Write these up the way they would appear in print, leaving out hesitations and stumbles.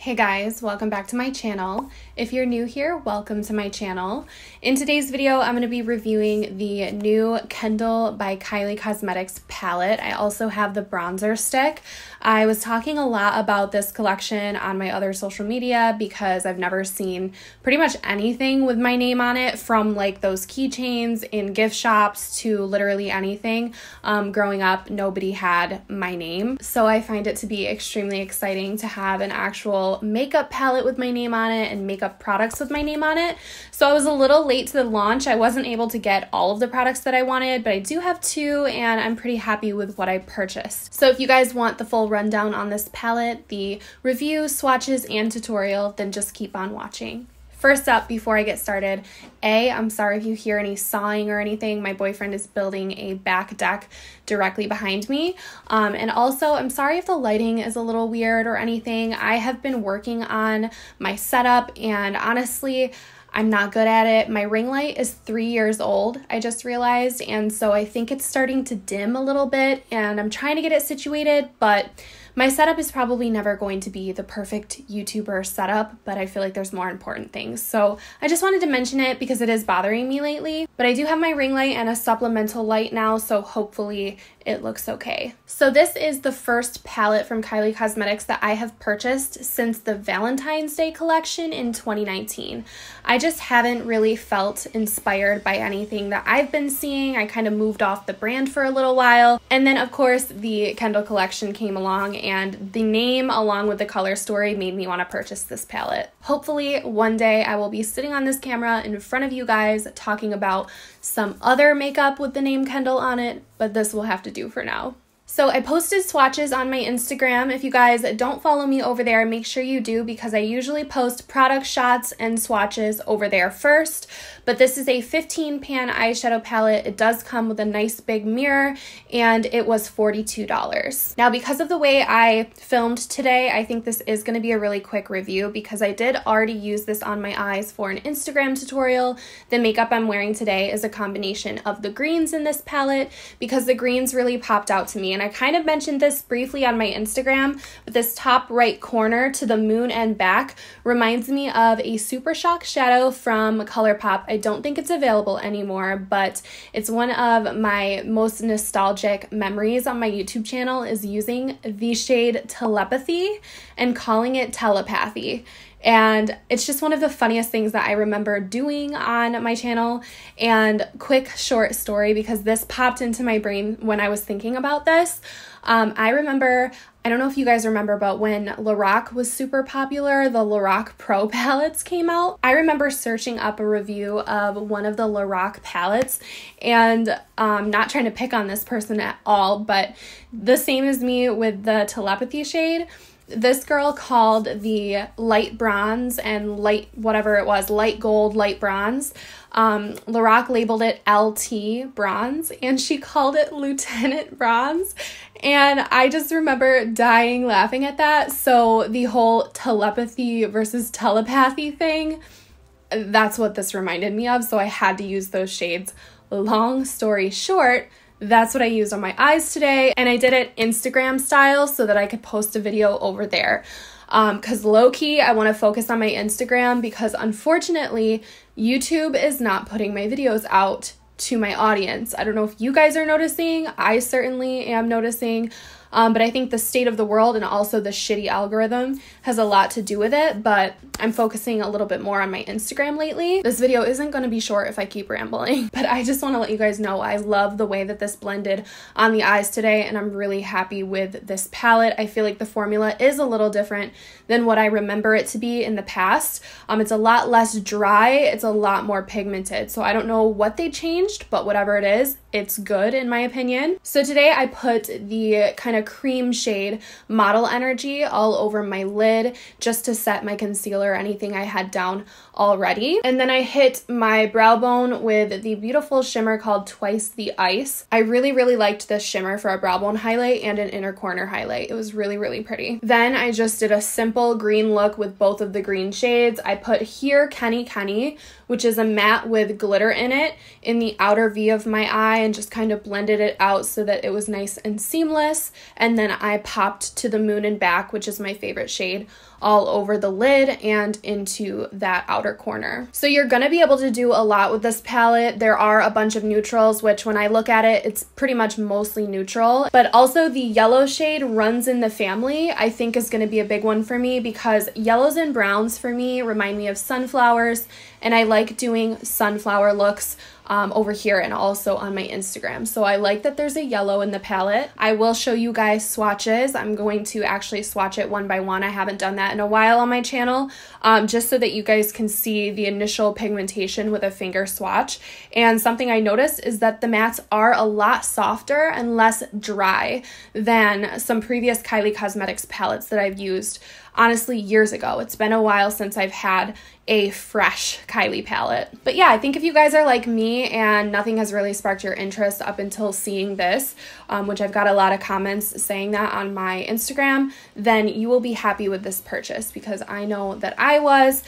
Hey guys, welcome back to my channel. If you're new here, welcome to my channel. In today's video, I'm going to be reviewing the new Kendall by Kylie Cosmetics palette. I also have the bronzer stick. I was talking a lot about this collection on my other social media because I've never seen pretty much anything with my name on it, from like those keychains in gift shops to literally anything. Growing up, nobody had my name. So I find it to be extremely exciting to have an actual makeup palette with my name on it and makeup products with my name on it. So I was a little late to the launch. I wasn't able to get all of the products that I wanted, but I do have two and I'm pretty happy with what I purchased. So if you guys want the full rundown on this palette, the review, swatches, and tutorial, then just keep on watching. First up, before I get started, I'm sorry if you hear any sawing or anything. My boyfriend is building a back deck directly behind me. And also, I'm sorry if the lighting is a little weird or anything. I have been working on my setup and honestly, I'm not good at it. My ring light is 3 years old, I just realized, and so I think it's starting to dim a little bit and I'm trying to get it situated, but my setup is probably never going to be the perfect YouTuber setup, but I feel like there's more important things. So I just wanted to mention it because it is bothering me lately. But I do have my ring light and a supplemental light now, so hopefully it looks okay. So this is the first palette from Kylie Cosmetics that I have purchased since the Valentine's Day collection in 2019. I just haven't really felt inspired by anything that I've been seeing. I kind of moved off the brand for a little while. And then of course the Kendall collection came along and the name along with the color story made me want to purchase this palette. Hopefully one day I will be sitting on this camera in front of you guys talking about some other makeup with the name Kendall on it, but this will have to do for now. So I posted swatches on my Instagram. If you guys don't follow me over there, make sure you do because I usually post product shots and swatches over there first. But this is a 15 pan eyeshadow palette. It does come with a nice big mirror and it was $42. Now because of the way I filmed today, I think this is going to be a really quick review because I did already use this on my eyes for an Instagram tutorial. The makeup I'm wearing today is a combination of the greens in this palette because the greens really popped out to me. And I kind of mentioned this briefly on my Instagram, but this top right corner to the moon and back reminds me of a Super Shock shadow from ColourPop. I don't think it's available anymore, but it's one of my most nostalgic memories on my YouTube channel is using the shade Telepathy and calling it telepathy. And it's just one of the funniest things that I remember doing on my channel. And quick short story, because this popped into my brain when I was thinking about this. I remember, I don't know if you guys remember, but when Lorac was super popular, the Lorac Pro palettes came out. I remember searching up a review of one of the Lorac palettes and not trying to pick on this person at all, but the same as me with the Telepathy shade. This girl called the light bronze and light whatever it was, light gold, light bronze. Lorac labeled it LT bronze and she called it Lieutenant Bronze. And I just remember dying laughing at that. So the whole telepathy versus telepathy thing, that's what this reminded me of. So I had to use those shades. Long story short, that's what I used on my eyes today, and I did it Instagram style so that I could post a video over there. Because low-key, I want to focus on my Instagram because unfortunately, YouTube is not putting my videos out to my audience. I don't know if you guys are noticing. I certainly am noticing. But I think the state of the world and also the shitty algorithm has a lot to do with it, but I'm focusing a little bit more on my Instagram lately. This video isn't going to be short if I keep rambling, but I just want to let you guys know I love the way that this blended on the eyes today, and I'm really happy with this palette. I feel like the formula is a little different than what I remember it to be in the past. It's a lot less dry, it's a lot more pigmented, so I don't know what they changed, but whatever it is, it's good in my opinion. So today I put the kind of cream shade Model Energy all over my lid just to set my concealer or anything I had down already. And then I hit my brow bone with the beautiful shimmer called Twice the Ice. I really liked this shimmer for a brow bone highlight and an inner corner highlight. It was really pretty. Then I just did a simple green look with both of the green shades. I put here Kenny, which is a matte with glitter in it, in the outer V of my eye and just kind of blended it out so that it was nice and seamless. And then I popped to the moon and back, which is my favorite shade, all over the lid and into that outer corner. So you're gonna be able to do a lot with this palette. There are a bunch of neutrals, which when I look at it, it's pretty much mostly neutral, but also the yellow shade runs in the family, I think is gonna be a big one for me because yellows and browns for me remind me of sunflowers, and I like doing sunflower looks over here and also on my Instagram. So I like that there's a yellow in the palette. I will show you guys swatches. I'm going to actually swatch it one by one. I haven't done that in a while on my channel, just so that you guys can see the initial pigmentation with a finger swatch. And something I noticed is that the mattes are a lot softer and less dry than some previous Kylie Cosmetics palettes that I've used, honestly, years ago. It's been a while since I've had a fresh Kylie palette. But yeah, I think if you guys are like me and nothing has really sparked your interest up until seeing this, which I've got a lot of comments saying that on my Instagram, then you will be happy with this purchase because I know that I was.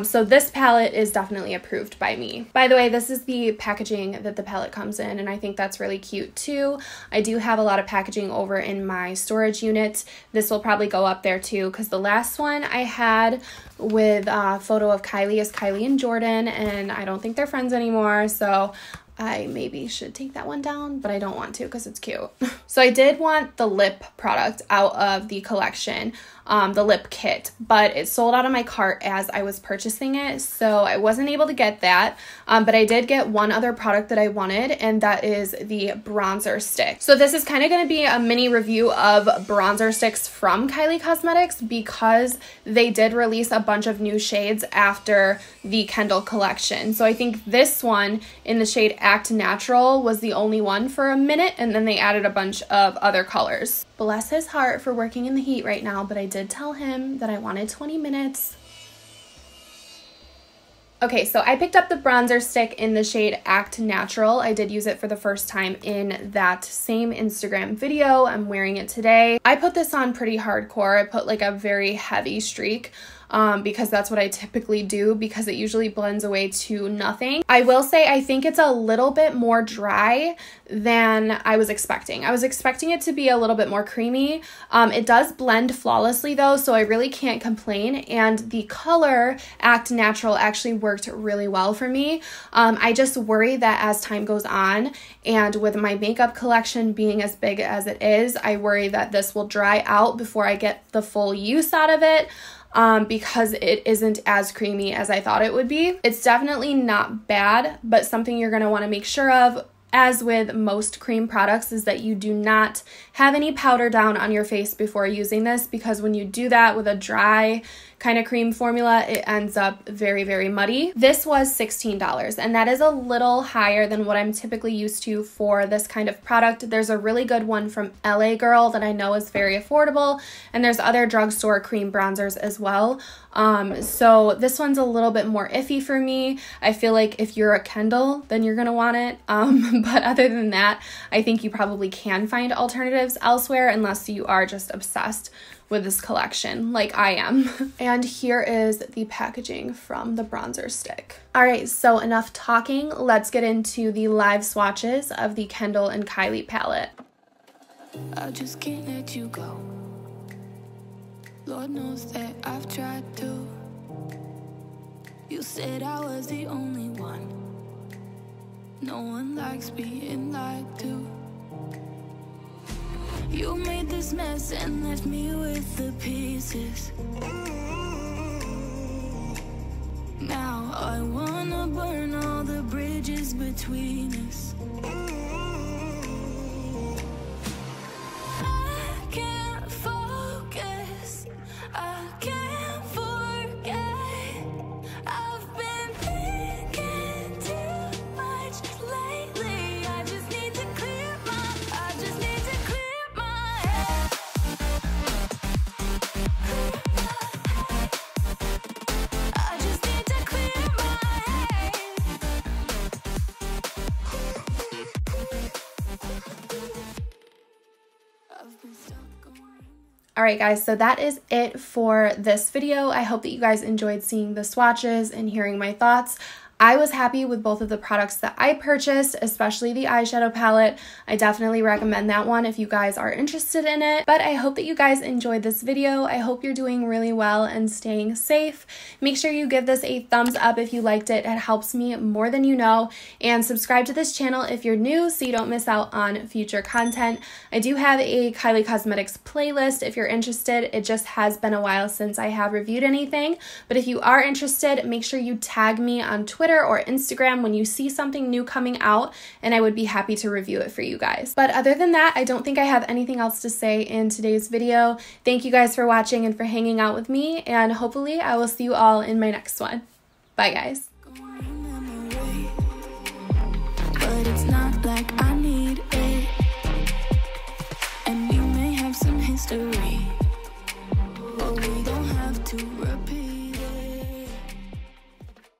So this palette is definitely approved by me. By the way, this is the packaging that the palette comes in, and I think that's really cute too. I do have a lot of packaging over in my storage unit. This will probably go up there too because the last one I had with a photo of Kylie is Kylie and Jordan, and I don't think they're friends anymore, so I maybe should take that one down, but I don't want to because it's cute. So I did want the lip product out of the collection, the lip kit, but it sold out of my cart as I was purchasing it, so I wasn't able to get that, but I did get one other product that I wanted, and that is the bronzer stick. So this is kind of going to be a mini review of bronzer sticks from Kylie Cosmetics because they did release a bunch of new shades after the Kendall collection. So I think this one in the shade Act Natural was the only one for a minute, and then they added a bunch of other colors. Bless his heart for working in the heat right now, but I did tell him that I wanted 20 minutes. Okay, so I picked up the bronzer stick in the shade Act Natural. I did use it for the first time in that same Instagram video. I'm wearing it today. I put this on pretty hardcore. I put like a very heavy streak. Because that's what I typically do because it usually blends away to nothing. I will say I think it's a little bit more dry than I was expecting. I was expecting it to be a little bit more creamy. It does blend flawlessly though, so I really can't complain, and the color Act Natural actually worked really well for me. I just worry that as time goes on and with my makeup collection being as big as it is, I worry that this will dry out before I get the full use out of it. Because it isn't as creamy as I thought it would be. It's definitely not bad, but something you're going to want to make sure of, as with most cream products, is that you do not have any powder down on your face before using this, because when you do that with a dry kind of cream formula, it ends up very, very muddy. This was $16, and that is a little higher than what I'm typically used to for this kind of product. There's a really good one from LA Girl that I know is very affordable, and there's other drugstore cream bronzers as well. So this one's a little bit more iffy for me. I feel like if you're a Kendall, then you're gonna want it. But other than that, I think you probably can find alternatives elsewhere unless you are just obsessed with this collection like I am. And here is the packaging from the bronzer stick. All right, so enough talking. Let's get into the live swatches of the Kendall and Kylie palette. I just can't let you go. Lord knows that I've tried to. You said I was the only one. No one likes being lied to. You made this mess and left me with the pieces. Now I wanna burn all the bridges between us. I can't focus, I can't forget. I've been thinking too much lately. I just need to clear my head. I just need to clear my head. I've been stuck on. All right, guys, so that is it for this video. I hope that you guys enjoyed seeing the swatches and hearing my thoughts. I was happy with both of the products that I purchased, especially the eyeshadow palette. I definitely recommend that one if you guys are interested in it. But I hope that you guys enjoyed this video. I hope you're doing really well and staying safe. Make sure you give this a thumbs up if you liked it. It helps me more than you know. And subscribe to this channel if you're new so you don't miss out on future content. I do have a Kylie Cosmetics playlist if you're interested. It just has been a while since I have reviewed anything. But if you are interested, make sure you tag me on Twitter or Instagram when you see something new coming out, and I would be happy to review it for you guys. But other than that, I don't think I have anything else to say in today's video. Thank you guys for watching and for hanging out with me, and hopefully I will see you all in my next one. Bye guys.